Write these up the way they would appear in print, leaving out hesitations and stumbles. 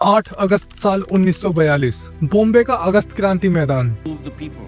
8 अगस्त साल 1942 बॉम्बे का अगस्त क्रांति मैदान। the people.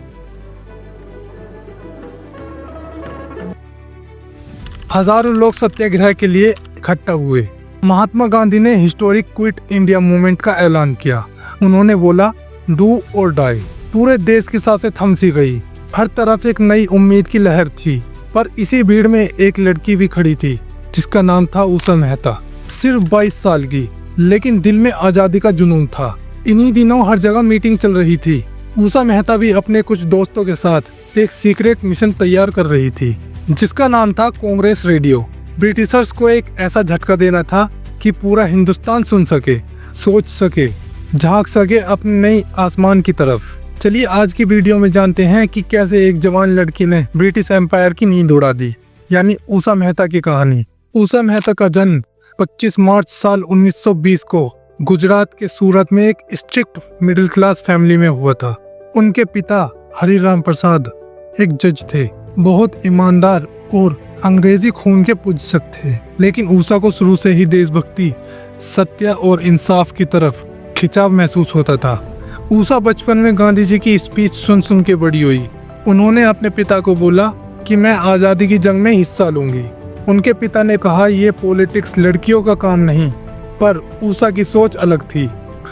हजारों लोग सत्याग्रह के लिए इकट्ठा हुए। महात्मा गांधी ने हिस्टोरिक क्विट इंडिया मूवमेंट का ऐलान किया। उन्होंने बोला, डू और डाई। पूरे देश की सांसें थम सी गई। हर तरफ एक नई उम्मीद की लहर थी। पर इसी भीड़ में एक लड़की भी खड़ी थी जिसका नाम था उषा मेहता। सिर्फ 22 साल की, लेकिन दिल में आजादी का जुनून था। इन्हीं दिनों हर जगह मीटिंग चल रही थी। उषा मेहता भी अपने कुछ दोस्तों के साथ एक सीक्रेट मिशन तैयार कर रही थी जिसका नाम था कांग्रेस रेडियो। ब्रिटिशर्स को एक ऐसा झटका देना था कि पूरा हिंदुस्तान सुन सके, सोच सके, झांक सके अपने नई आसमान की तरफ। चलिए आज की वीडियो में जानते हैं कि कैसे एक जवान लड़की ने ब्रिटिश एम्पायर की नींद उड़ा दी, यानी उषा मेहता की कहानी। उषा मेहता का जन्म 25 मार्च साल 1920 को गुजरात के सूरत में एक स्ट्रिक्ट मिडिल क्लास फैमिली में हुआ था। उनके पिता हरिराम प्रसाद एक जज थे, बहुत ईमानदार और अंग्रेजी खून के पुस्तक थे। लेकिन उषा को शुरू से ही देशभक्ति, सत्य और इंसाफ की तरफ खिंचाव महसूस होता था। उषा बचपन में गांधी जी की स्पीच सुन सुन के बड़ी हुई। उन्होंने अपने पिता को बोला कि मैं आज़ादी की जंग में हिस्सा लूंगी। उनके पिता ने कहा, ये पॉलिटिक्स लड़कियों का काम नहीं। पर उषा की सोच अलग थी।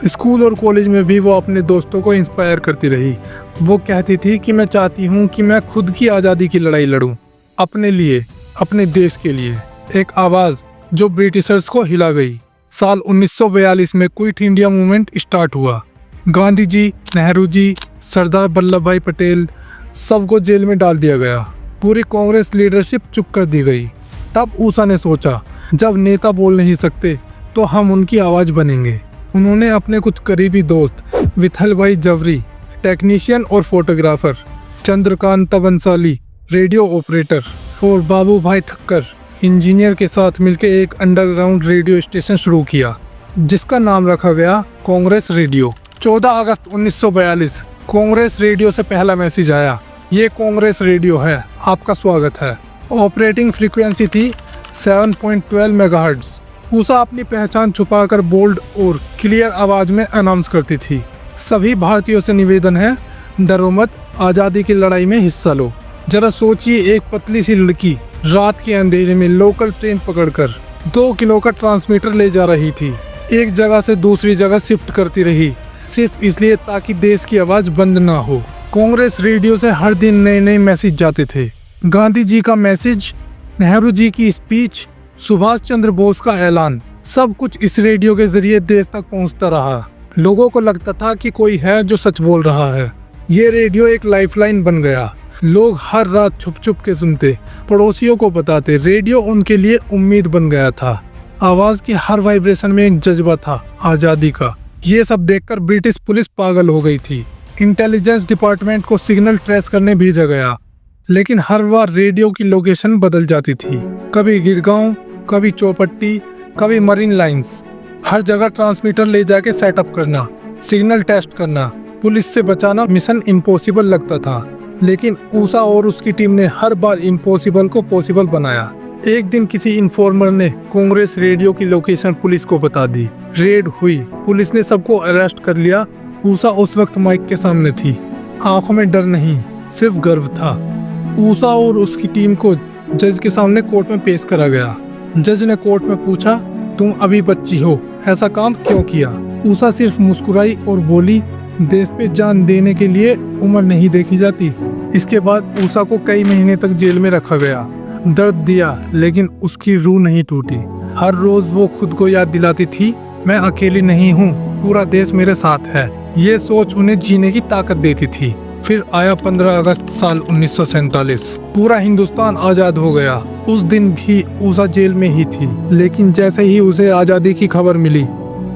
स्कूल और कॉलेज में भी वो अपने दोस्तों को इंस्पायर करती रही। वो कहती थी कि मैं चाहती हूँ कि मैं खुद की आज़ादी की लड़ाई लड़ूं, अपने लिए, अपने देश के लिए। एक आवाज़ जो ब्रिटिशर्स को हिला गई। साल 1942 में क्विट इंडिया मूवमेंट स्टार्ट हुआ। गांधी जी, नेहरू जी, सरदार वल्लभ भाई पटेल, सबको जेल में डाल दिया गया। पूरी कांग्रेस लीडरशिप चुप कर दी गई। तब उषा ने सोचा, जब नेता बोल नहीं सकते तो हम उनकी आवाज़ बनेंगे। उन्होंने अपने कुछ करीबी दोस्त विठल भाई जवरी, टेक्नीशियन और photographer, Chandrakant Bansali, radio operator, और बाबू भाई ठक्कर, इंजीनियर के साथ मिलकर एक अंडरग्राउंड रेडियो स्टेशन शुरू किया जिसका नाम रखा गया कांग्रेस रेडियो। 14 अगस्त 1942 कांग्रेस रेडियो से पहला मैसेज आया, ये कांग्रेस रेडियो है, आपका स्वागत है। ऑपरेटिंग फ्रीक्वेंसी थी 7.12 मेगाहर्ट्ज़। उषा अपनी पहचान छुपाकर बोल्ड और क्लियर आवाज में अनाउंस करती थी, सभी भारतीयों से निवेदन है, डरो मत, आज़ादी की लड़ाई में हिस्सा लो। जरा सोचिए, एक पतली सी लड़की रात के अंधेरे में लोकल ट्रेन पकड़कर 2 किलो का ट्रांसमीटर ले जा रही थी। एक जगह से दूसरी जगह शिफ्ट करती रही, सिर्फ इसलिए ताकि देश की आवाज़ बंद ना हो। कांग्रेस रेडियो से हर दिन नए नए मैसेज जाते थे। गांधी जी का मैसेज, नेहरू जी की स्पीच, सुभाष चंद्र बोस का ऐलान, सब कुछ इस रेडियो के जरिए देश तक पहुंचता रहा। लोगों को लगता था कि कोई है जो सच बोल रहा है। ये रेडियो एक लाइफलाइन बन गया। लोग हर रात छुप छुप के सुनते, पड़ोसियों को बताते। रेडियो उनके लिए उम्मीद बन गया था। आवाज़ की हर वाइब्रेशन में एक जज्बा था, आज़ादी का। ये सब देखकर ब्रिटिश पुलिस पागल हो गई थी। इंटेलिजेंस डिपार्टमेंट को सिग्नल ट्रेस करने भेजा गया, लेकिन हर बार रेडियो की लोकेशन बदल जाती थी। कभी गिरगांव, कभी चौपट्टी, कभी मरीन लाइंस। हर जगह ट्रांसमीटर ले जाके सेटअप करना, सिग्नल टेस्ट करना, पुलिस से बचाना मिशन इम्पॉसिबल लगता था। लेकिन उषा और उसकी टीम ने हर बार इम्पॉसिबल को पॉसिबल बनाया। एक दिन किसी इन्फॉर्मर ने कांग्रेस रेडियो की लोकेशन पुलिस को बता दी। रेड हुई, पुलिस ने सबको अरेस्ट कर लिया। उषा उस वक्त माइक के सामने थी। आंखों में डर नहीं, सिर्फ गर्व था। उषा और उसकी टीम को जज के सामने कोर्ट में पेश करा गया। जज ने कोर्ट में पूछा, तुम अभी बच्ची हो, ऐसा काम क्यों किया? उषा सिर्फ मुस्कुराई और बोली, देश पे जान देने के लिए उम्र नहीं देखी जाती। इसके बाद उषा को कई महीने तक जेल में रखा गया। दर्द दिया, लेकिन उसकी रूह नहीं टूटी। हर रोज वो खुद को याद दिलाती थी, मैं अकेली नहीं हूँ, पूरा देश मेरे साथ है। ये सोच उन्हें जीने की ताकत देती थी। फिर आया 15 अगस्त साल 1947। पूरा हिंदुस्तान आज़ाद हो गया। उस दिन भी उषा जेल में ही थी, लेकिन जैसे ही उसे आज़ादी की खबर मिली,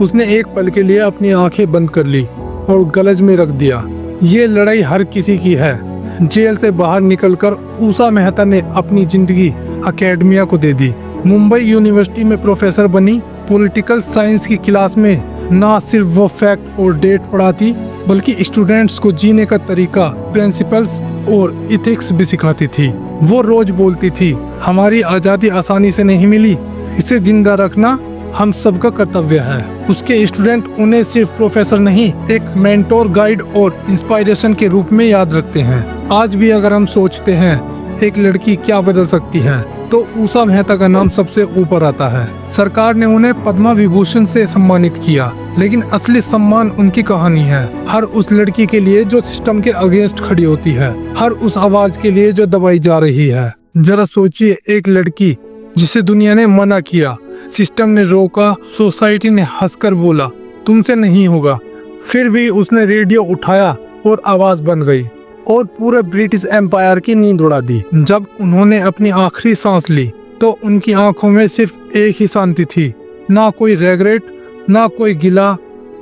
उसने एक पल के लिए अपनी आंखें बंद कर ली और गलज में रख दिया। ये लड़ाई हर किसी की है। जेल से बाहर निकलकर उषा मेहता ने अपनी जिंदगी अकेडमिया को दे दी। मुंबई यूनिवर्सिटी में प्रोफेसर बनी। पॉलिटिकल साइंस की क्लास में ना सिर्फ वो फैक्ट और डेट पढ़ाती, बल्कि स्टूडेंट्स को जीने का तरीका, प्रिंसिपल्स और इथिक्स भी सिखाती थी। वो रोज बोलती थी, हमारी आज़ादी आसानी से नहीं मिली, इसे जिंदा रखना हम सबका कर्तव्य है। उसके स्टूडेंट उन्हें सिर्फ प्रोफेसर नहीं, एक मेंटोर, गाइड और इंस्पायरेशन के रूप में याद रखते हैं। आज भी अगर हम सोचते हैं एक लड़की क्या बदल सकती है, तो उषा मेहता का नाम सबसे ऊपर आता है। सरकार ने उन्हें पद्मा विभूषण से सम्मानित किया, लेकिन असली सम्मान उनकी कहानी है। हर उस लड़की के लिए जो सिस्टम के अगेंस्ट खड़ी होती है, हर उस आवाज के लिए जो दबाई जा रही है। जरा सोचिए, एक लड़की जिसे दुनिया ने मना किया, सिस्टम ने रोका, सोसाइटी ने हंसकर बोला तुमसे नहीं होगा, फिर भी उसने रेडियो उठाया और आवाज बन गई और पूरे ब्रिटिश एम्पायर की नींद उड़ा दी। जब उन्होंने अपनी आखिरी सांस ली तो उनकी आंखों में सिर्फ एक ही शांति थी, ना कोई रेग्रेट, ना कोई गिला,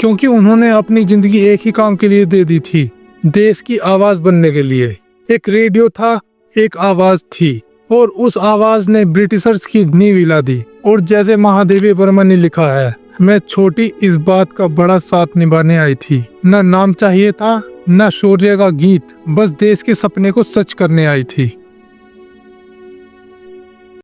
क्योंकि उन्होंने अपनी जिंदगी एक ही काम के लिए दे दी थी, देश की आवाज बनने के लिए। एक रेडियो था, एक आवाज थी, और उस आवाज ने ब्रिटिशर्स की नींव हिला दी। और जैसे महादेवी वर्मा ने लिखा है, मैं छोटी इस बात का बड़ा साथ निभाने आई थी। न नाम चाहिए था, न शौर्य का गीत, बस देश के सपने को सच करने आई थी।